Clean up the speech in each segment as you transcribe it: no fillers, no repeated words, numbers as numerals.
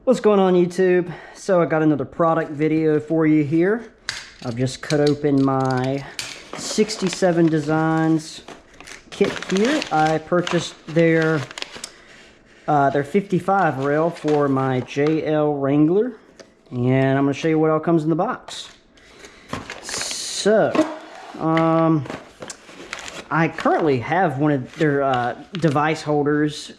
What's going on, YouTube? So I got another product video for you here. I've just cut open my 67 Designs kit here. I purchased their 55 rail for my JL Wrangler, and I'm going to show you what all comes in the box. So, I currently have one of their device holders,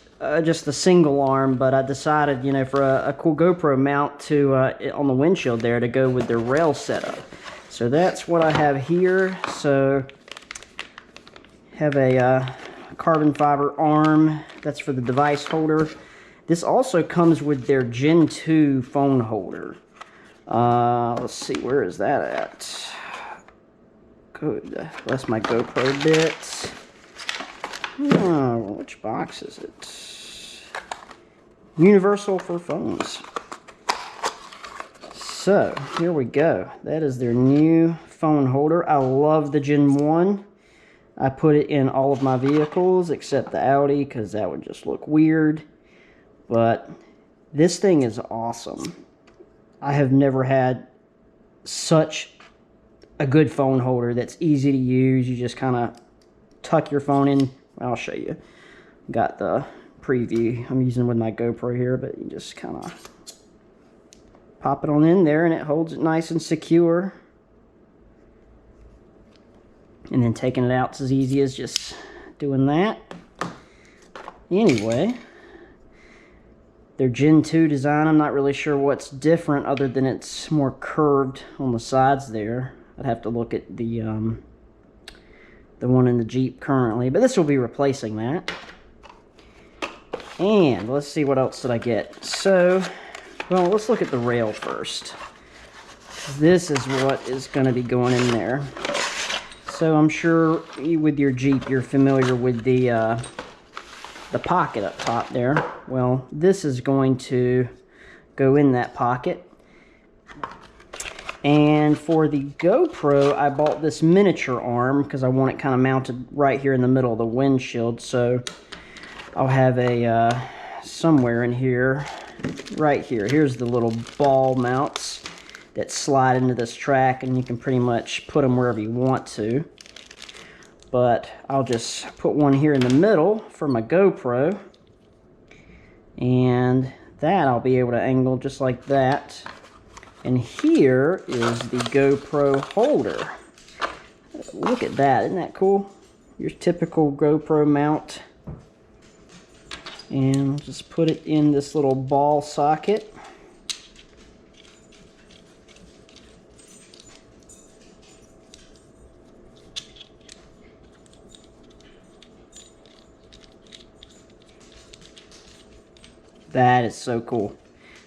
just a single arm, but I decided, you know, for a cool GoPro mount to on the windshield there to go with their rail setup. So that's what I have here. So have a carbon fiber arm. That's for the device holder. This also comes with their Gen 2 phone holder. Let's see, where is that at? Good. That's my GoPro bits. Oh, which box is it? Universal for phones. So, here we go. That is their new phone holder. I love the Gen 1. I put it in all of my vehicles except the Audi because that would just look weird. But this thing is awesome. I have never had such a good phone holder that's easy to use. You just kind of tuck your phone in. I'll show you. Got the preview I'm using with my GoPro here, but you just kind of pop it on in there and it holds it nice and secure. And then taking it out is as easy as just doing that. Anyway, their Gen 2 design, I'm not really sure what's different other than it's more curved on the sides there. I'd have to look at the one in the Jeep currently, but this will be replacing that. And let's see, what else did I get? So, well, let's look at the rail first. This is what is going to be going in there. So I'm sure with your Jeep you're familiar with the pocket up top there. Well, this is going to go in that pocket. And for the GoPro, I bought this miniature arm because I want it kind of mounted right here in the middle of the windshield. So I'll have a somewhere in here, right here. Here's the little ball mounts that slide into this track, and you can pretty much put them wherever you want to. But I'll just put one here in the middle for my GoPro, and that I'll be able to angle just like that. And here is the GoPro holder. Look at that, isn't that cool? Your typical GoPro mount. And just put it in this little ball socket. That is so cool.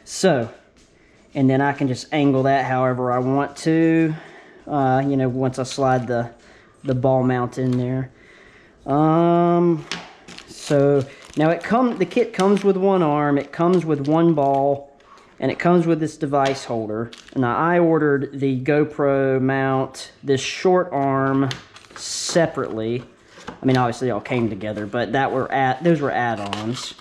So, and then I can just angle that however I want to, you know, once I slide the ball mount in there. So now the kit comes with one arm, it comes with one ball, and it comes with this device holder. Now I ordered the GoPro mount, this short arm, separately. I mean, obviously they all came together, but those were add-ons.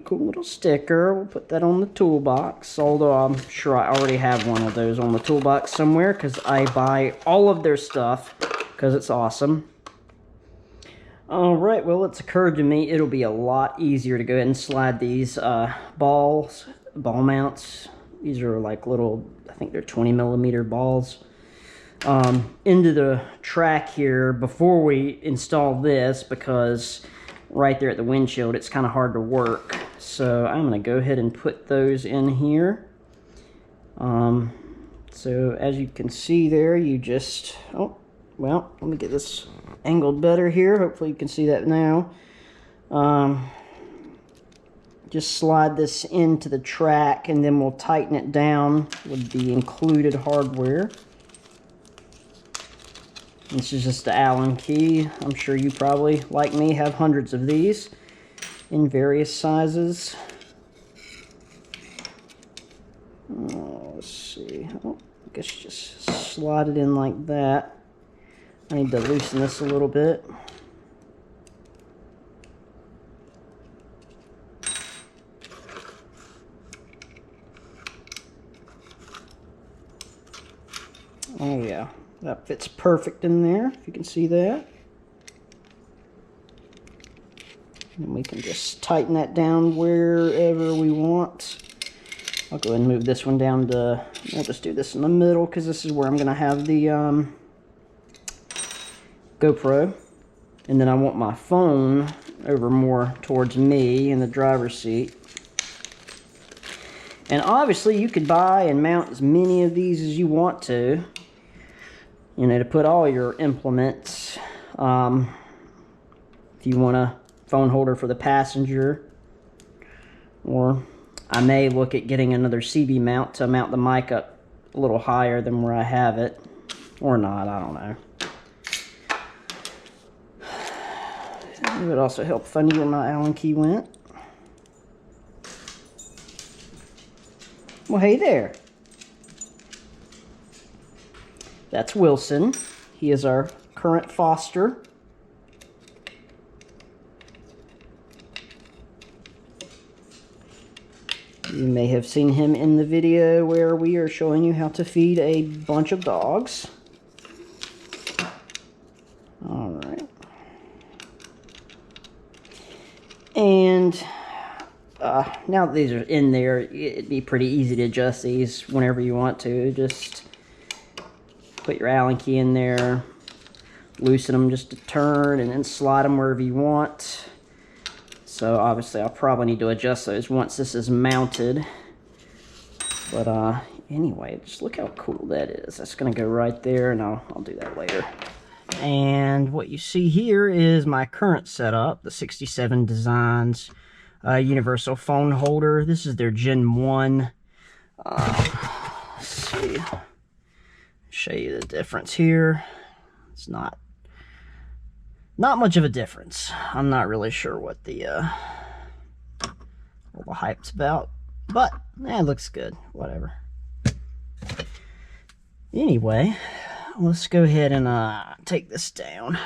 Cool little sticker. We'll put that on the toolbox, although I'm sure I already have one of those on the toolbox somewhere because I buy all of their stuff because it's awesome. Alright, well, it's occurred to me it'll be a lot easier to go ahead and slide these ball mounts. These are like little, I think they're 20mm balls, into the track here before we install this, because right there at the windshield it's kind of hard to work. So I'm going to go ahead and put those in here. So as you can see there, you just, oh, well, let me get this angled better here. Hopefully you can see that now. Just slide this into the track and then we'll tighten it down with the included hardware. This is just the Allen key. I'm sure you probably, like me, have hundreds of these in various sizes. Oh, let's see. Oh, I guess just slide it in like that. I need to loosen this a little bit. yeah, that fits perfect in there, if you can see that. And we can just tighten that down wherever we want. I'll go ahead and move this one down to, we'll just do this in the middle because this is where I'm going to have the GoPro. And then I want my phone over more towards me in the driver's seat. And obviously you could buy and mount as many of these as you want to, you know, to put all your implements. If you want a phone holder for the passenger, or I may look at getting another CB mount to mount the mic up a little higher than where I have it, or not, I don't know. It would also help if I knew where my Allen key went. Well, hey there. That's Wilson. He is our current foster. You may have seen him in the video where we are showing you how to feed a bunch of dogs. Alright. And now that these are in there, it'd be pretty easy to adjust these whenever you want to. Just put your Allen key in there, loosen them just a turn, and then slide them wherever you want. So obviously I'll probably need to adjust those once this is mounted. But anyway, just look how cool that is. That's going to go right there, and I'll do that later. And what you see here is my current setup, the 67 Designs universal phone holder. This is their Gen 1. Let's see. Show you the difference here. It's not much of a difference. I'm not really sure what the all the hype's about, but it looks good. Whatever. Anyway, let's go ahead and take this down.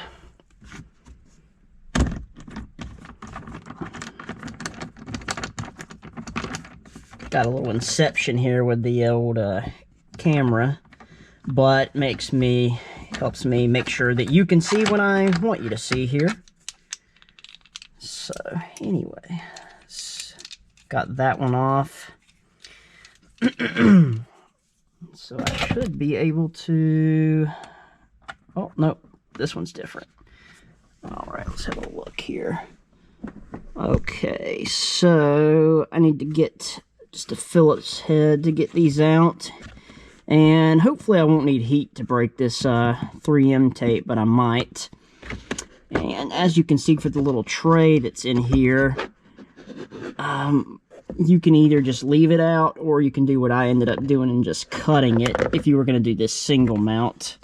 Got a little inception here with the old camera, but helps me make sure that you can see what I want you to see here. So anyway, got that one off. So I should be able to, oh no, this one's different. All right, let's have a look here. Okay, so I need to get just a Phillips head to get these out. And hopefully I won't need heat to break this 3M tape, but I might. And as you can see for the little tray that's in here, you can either just leave it out, or you can do what I ended up doing and just cutting it if you were going to do this single mount.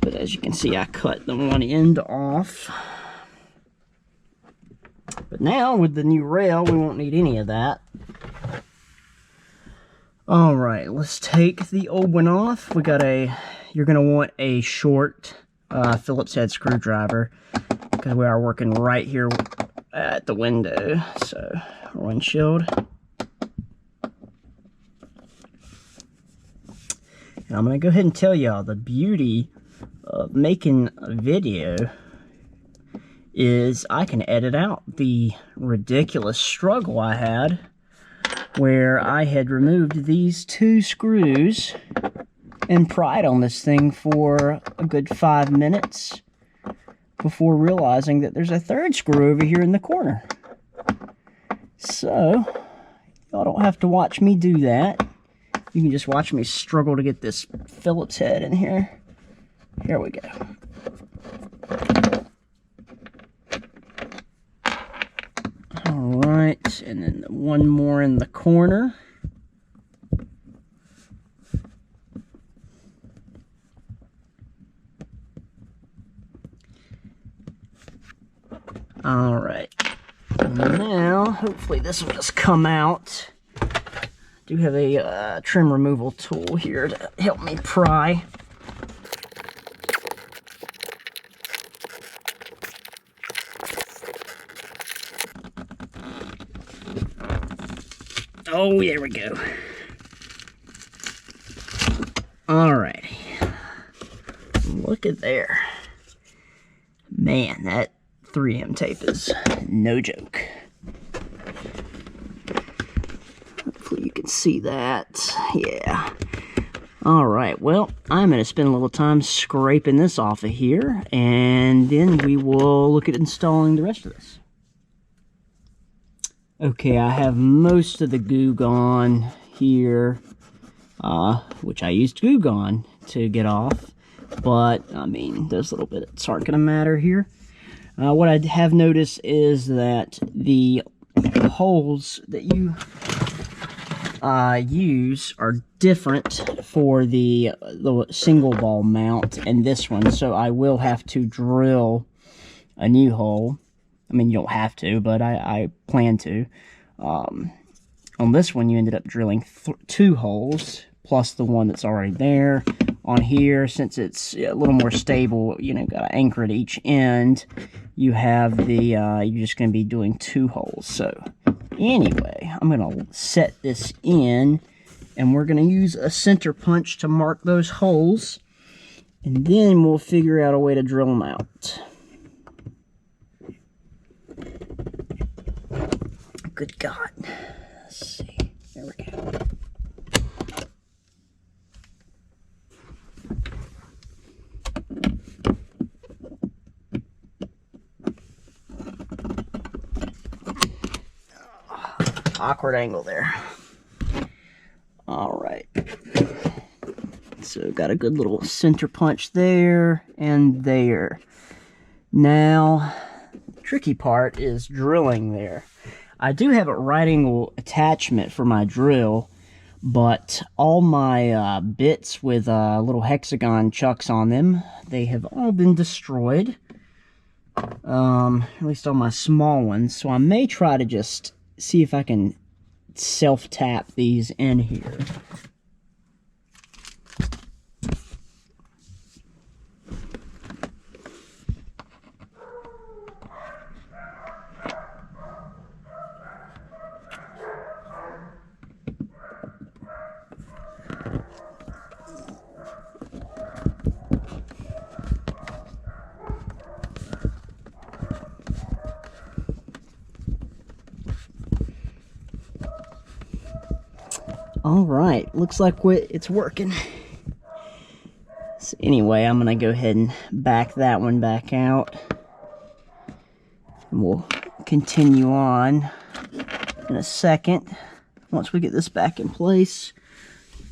But as you can see, I cut the one end off. But now with the new rail, we won't need any of that. Alright, let's take the old one off. We got you're going to want a short Phillips head screwdriver, because we are working right here at the window, so windshield. And I'm going to go ahead and tell y'all the beauty of making a video is I can edit out the ridiculous struggle I had where I had removed these 2 screws and pried on this thing for a good 5 minutes before realizing that there's a 3rd screw over here in the corner. So, y'all don't have to watch me do that. You can just watch me struggle to get this Phillips head in here. Here we go. Alright, and then one more in the corner. Alright, now hopefully this will just come out. I do have a trim removal tool here to help me pry. Oh, there we go. Alrighty. look at there. Man, that 3M tape is no joke. Hopefully you can see that. Yeah. Alright, well, I'm going to spend a little time scraping this off of here, and then we will look at installing the rest of this. Okay, I have most of the Goo Gone here, which I used Goo Gone to get off, but, I mean, those little bits aren't going to matter here. What I have noticed is that the holes that you use are different for the single ball mount and this one, so I will have to drill a new hole. I mean, you don't have to, but I plan to. On this one, you ended up drilling 2 holes, plus the one that's already there. On here, since it's a little more stable, you know, got to anchor at each end, you have the, you're just going to be doing 2 holes. So, anyway, I'm going to set this in, and we're going to use a center punch to mark those holes, and then we'll figure out a way to drill them out. Good God. Let's see. There we go. Awkward angle there. Alright. So got a good little center punch there and there. Now, the tricky part is drilling there. I do have a right angle attachment for my drill, but all my bits with little hexagon chucks on them, they have all been destroyed. At least all my small ones. So I may try to just see if I can self-tap these in here. Alright, looks like it's working. So anyway, I'm going to go ahead and back that one back out. And we'll continue on in a second. Once we get this back in place,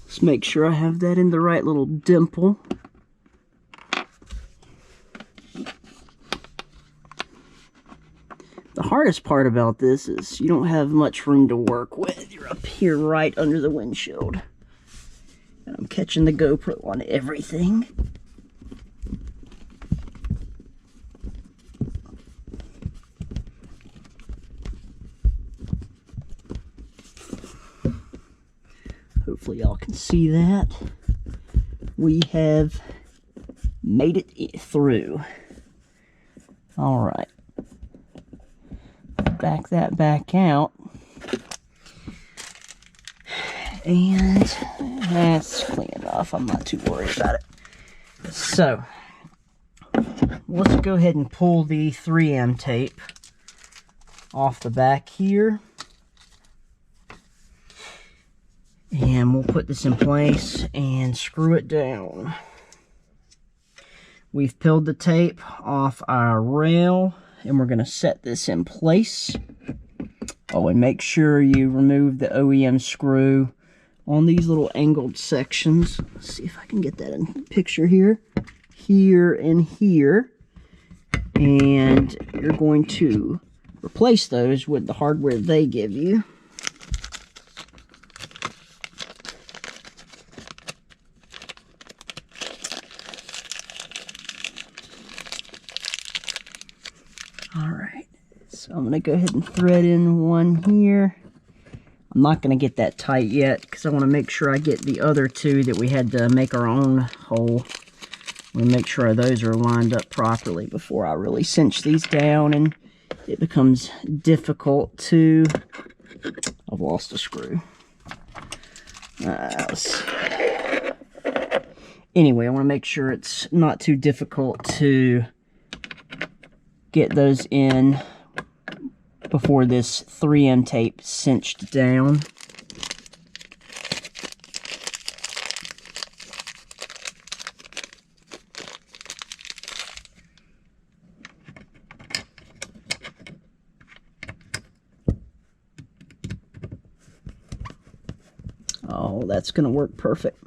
let's make sure I have that in the right little dimple. The hardest part about this is you don't have much room to work with. You're up here right under the windshield. And I'm catching the GoPro on everything. Hopefully y'all can see that. We have made it through. Alright. Back that back out, and that's clean enough. I'm not too worried about it. So let's go ahead and pull the 3M tape off the back here, and we'll put this in place and screw it down. We've peeled the tape off our rail, and we're going to set this in place. Oh, and make sure you remove the OEM screw on these little angled sections. Let's see if I can get that in the picture here. Here and here. And you're going to replace those with the hardware they give you. Alright, so I'm going to go ahead and thread in one here. I'm not going to get that tight yet because I want to make sure I get the other two that we had to make our own hole. I'm going to make sure those are lined up properly before I really cinch these down and it becomes difficult to... I've lost a screw. Let's see. anyway, I want to make sure it's not too difficult to get those in before this 3M tape cinched down. Oh, that's going to work perfect.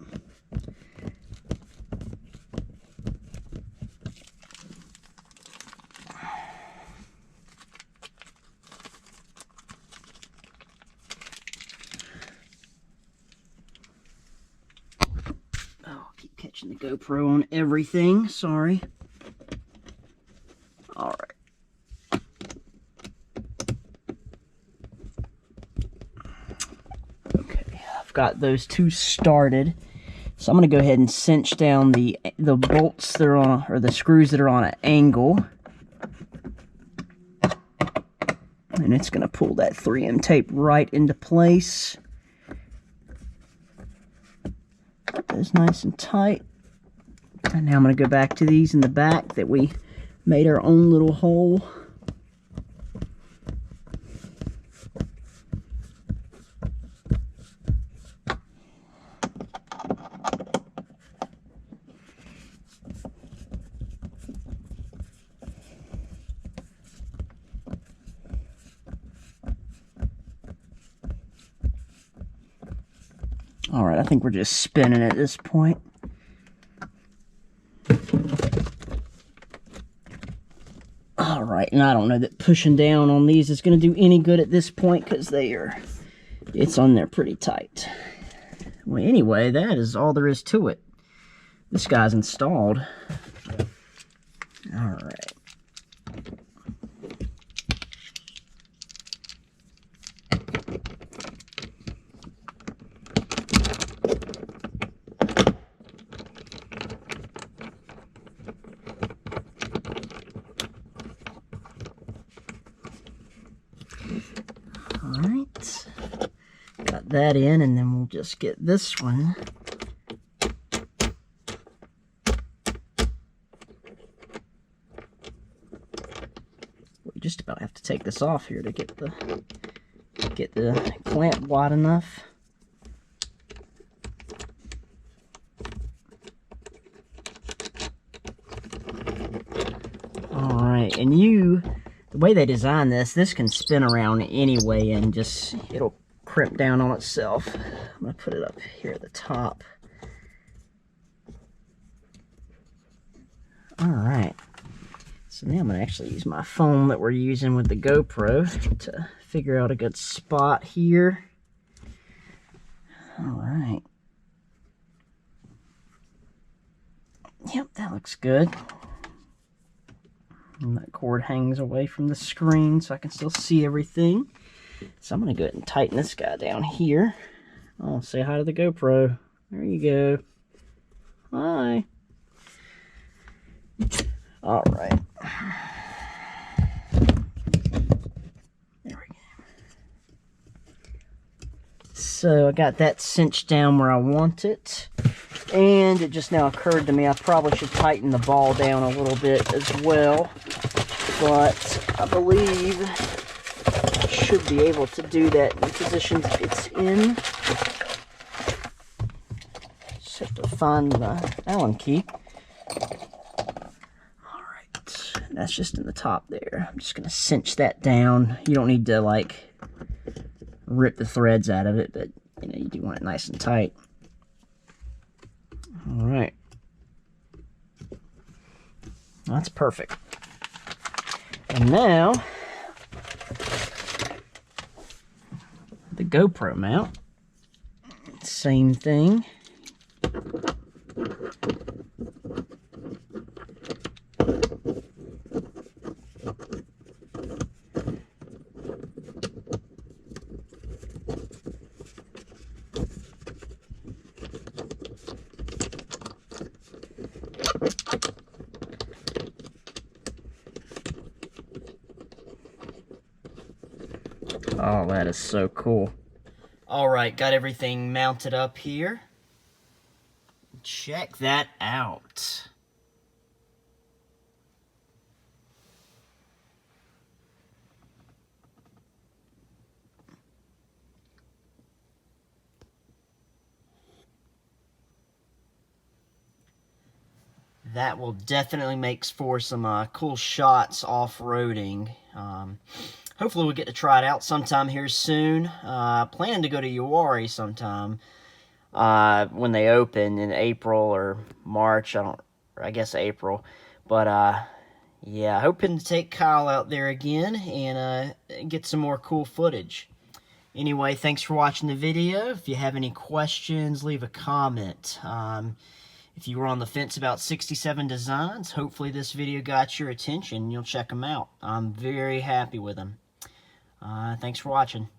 Oh, keep catching the GoPro on everything. Sorry. All right. Okay, I've got those two started. So I'm going to go ahead and cinch down the bolts that are on, or the screws that are on an angle. And it's going to pull that 3M tape right into place. Get those nice and tight. And now I'm going to go back to these in the back that we made our own little hole. Alright, I think we're just spinning at this point. Alright, and I don't know that pushing down on these is going to do any good at this point because it's on there pretty tight. Well, anyway, that is all there is to it. This guy's installed. Alright. Alright, got that in, and then we'll just get this one. We just about have to take this off here to get the clamp wide enough. Alright, and the way they designed this can spin around anyway and just, it'll crimp down on itself. I'm going to put it up here at the top. Alright. So now I'm going to actually use my phone that we're using with the GoPro to figure out a good spot here. Alright. Yep, that looks good. And that cord hangs away from the screen so I can still see everything. So I'm going to go ahead and tighten this guy down here. Oh, say hi to the GoPro. There you go. Hi. Alright. There we go. So I got that cinched down where I want it. And it just now occurred to me I probably should tighten the ball down a little bit as well. But I believe I should be able to do that in the positions it's in. Just have to find the Allen key. Alright, that's just in the top there. I'm just going to cinch that down. You don't need to, like, rip the threads out of it, but, you know, you do want it nice and tight. Alright. That's perfect. And now, the GoPro mount. Same thing. Oh, that is so cool. Alright, got everything mounted up here. Check that out. That will definitely make for some cool shots off-roading. Hopefully we'll get to try it out sometime here soon. Planning to go to Uwharrie sometime when they open in April or March. I guess April. But yeah, hoping to take Kyle out there again and get some more cool footage. Anyway, thanks for watching the video. If you have any questions, leave a comment. If you were on the fence about 67 Designs, hopefully this video got your attention and you'll check them out. I'm very happy with them. Thanks for watching.